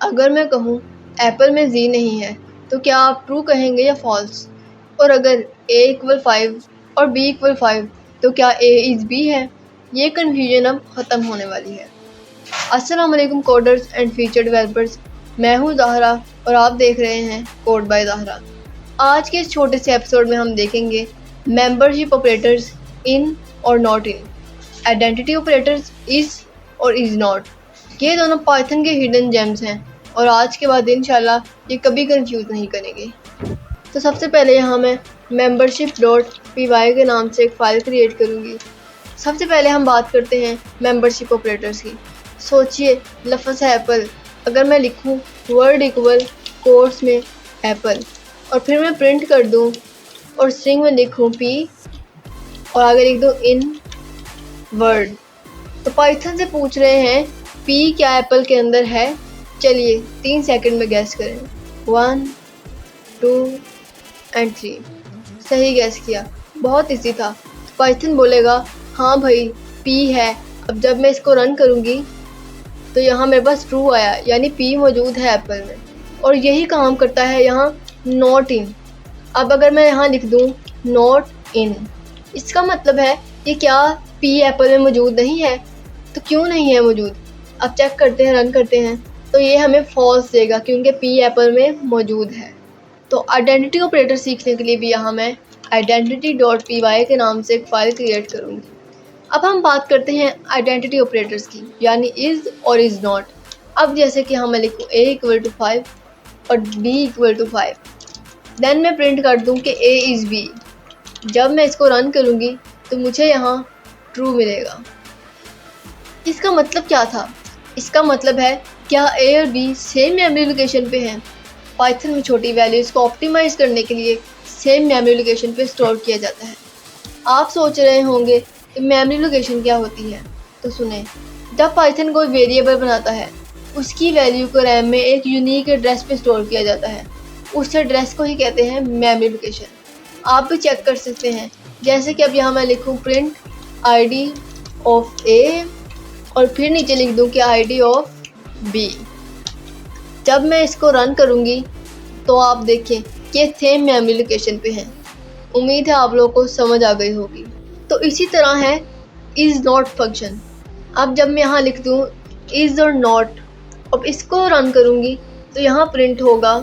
अगर मैं कहूँ एप्पल में जी नहीं है तो क्या आप ट्रू कहेंगे या फॉल्स? और अगर A=5 और B=5 तो क्या A इज़ B है? ये कन्फ्यूजन अब ख़त्म होने वाली है। अस्सलाम वालेकुम कोडर्स एंड फीचर डेवलपर्स, मैं हूँ ज़हरा और आप देख रहे हैं कोड बाय ज़हरा। आज के इस छोटे से एपिसोड में हम देखेंगे मेंबरशिप ऑपरेटर्स इन और not in, identity operators is और इज़ नॉट। ये दोनों पाइथन के हिडन जेम्स हैं और आज के बाद इंशाल्लाह ये कभी कंफ्यूज नहीं करेंगे। तो सबसे पहले यहाँ मैं membership.py के नाम से एक फ़ाइल क्रिएट करूँगी। सबसे पहले हम बात करते हैं मेंबरशिप ऑपरेटर्स की। सोचिए लफ्ज़ है एप्पल, अगर मैं लिखूँ वर्ड इक्वल कोट्स में एप्पल और फिर मैं प्रिंट कर दूँ और स्ट्रिंग में लिखूँ p और आगे लिख दूँ इन वर्ड, तो पाइथन से पूछ रहे हैं p क्या एप्पल के अंदर है? चलिए 3 सेकंड में गैस करें। 1 2 एंड 3। सही गैस किया, बहुत इजी था। पाइथन बोलेगा हाँ भाई p है। अब जब मैं इसको रन करूँगी तो यहाँ मेरे पास ट्रू आया, यानी p मौजूद है एप्पल में। और यही काम करता है यहाँ नॉट इन। अब अगर मैं यहाँ लिख दूँ नॉट इन, इसका मतलब है कि क्या p एप्पल में मौजूद नहीं है? तो क्यों नहीं है मौजूद? अब चेक करते हैं, रन करते हैं, तो ये हमें फॉल्स देगा क्योंकि p एप्पल में मौजूद है। तो आइडेंटिटी ऑपरेटर सीखने के लिए भी यहाँ मैं identity.py के नाम से एक फ़ाइल क्रिएट करूँगी। अब हम बात करते हैं आइडेंटिटी ऑपरेटर्स की, यानी इज़ और इज़ नॉट। अब जैसे कि हम लिखूँ A=5 और B=5, देन मैं प्रिंट कर दूँ कि A इज़ B। जब मैं इसको रन करूँगी तो मुझे यहाँ ट्रू मिलेगा। इसका मतलब क्या था? इसका मतलब है क्या A और B सेम मेमोरी लोकेशन पे हैं? पाइथन में छोटी वैल्यूज़ को ऑप्टिमाइज़ करने के लिए सेम मेमोरी लोकेशन पे स्टोर किया जाता है। आप सोच रहे होंगे कि मेमोरी लोकेशन क्या होती है, तो सुने। जब पाइथन कोई वेरिएबल बनाता है उसकी वैल्यू को रैम में एक यूनिक एड्रेस पे स्टोर किया जाता है। उस एड्रेस को ही कहते हैं मेमोरी लोकेशन। आप भी चेक कर सकते हैं, जैसे कि अब यहाँ मैं लिखूँ प्रिंट ID ऑफ A और फिर नीचे लिख दूँ कि ID ऑफ B। जब मैं इसको रन करूँगी तो आप देखें कि सेम मेमोरी लोकेशन पे हैं। उम्मीद है आप लोगों को समझ आ गई होगी। तो इसी तरह है इज़ नॉट फंक्शन। अब जब मैं यहाँ लिख दूँ इज़ और नॉट, अब इसको रन करूँगी तो यहाँ प्रिंट होगा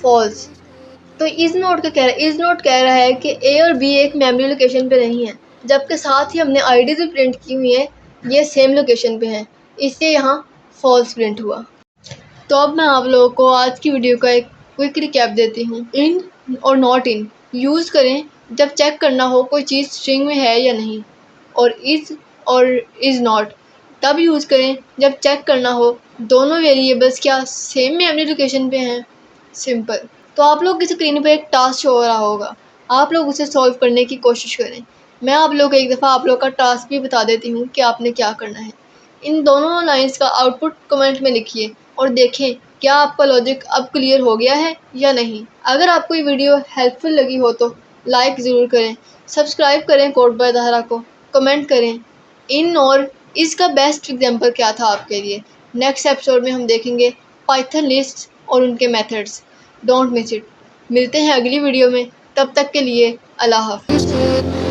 फॉल्स। तो इज़ नॉट कह रहा है कि A और B एक मेमोरी लोकेशन पे नहीं है, जबकि साथ ही हमने आईडीज़ भी प्रिंट की हुई हैं, ये सेम लोकेशन पे हैं, इसलिए यहाँ फॉल्स प्रिंट हुआ। तो अब मैं आप लोगों को आज की वीडियो का एक क्विक रिकैप देती हूँ। इन और नॉट इन यूज़ करें जब चेक करना हो कोई चीज़ स्ट्रिंग में है या नहीं, और इज़ नॉट तब यूज़ करें जब चेक करना हो दोनों वेरिएबल्स क्या सेम मेमोरी लोकेशन पे हैं। सिंपल। तो आप लोग की स्क्रीन पर एक टास्क शो हो रहा होगा, आप लोग उसे सॉल्व करने की कोशिश करें। मैं आप लोग को एक दफ़ा आप लोग का टास्क भी बता देती हूँ कि आपने क्या करना है। इन दोनों लाइंस का आउटपुट कमेंट में लिखिए और देखें क्या आपका लॉजिक अब क्लियर हो गया है या नहीं। अगर आपको ये वीडियो हेल्पफुल लगी हो तो लाइक ज़रूर करें, सब्सक्राइब करें कोड बाय ज़हरा को, कमेंट करें इन और इसका बेस्ट एग्जांपल क्या था आपके लिए। नेक्स्ट एपिसोड में हम देखेंगे पाइथन लिस्ट और उनके मेथड्स। Don't miss it. मिलते हैं अगली वीडियो में, तब तक के लिए अल्लाह हाफ़िज़।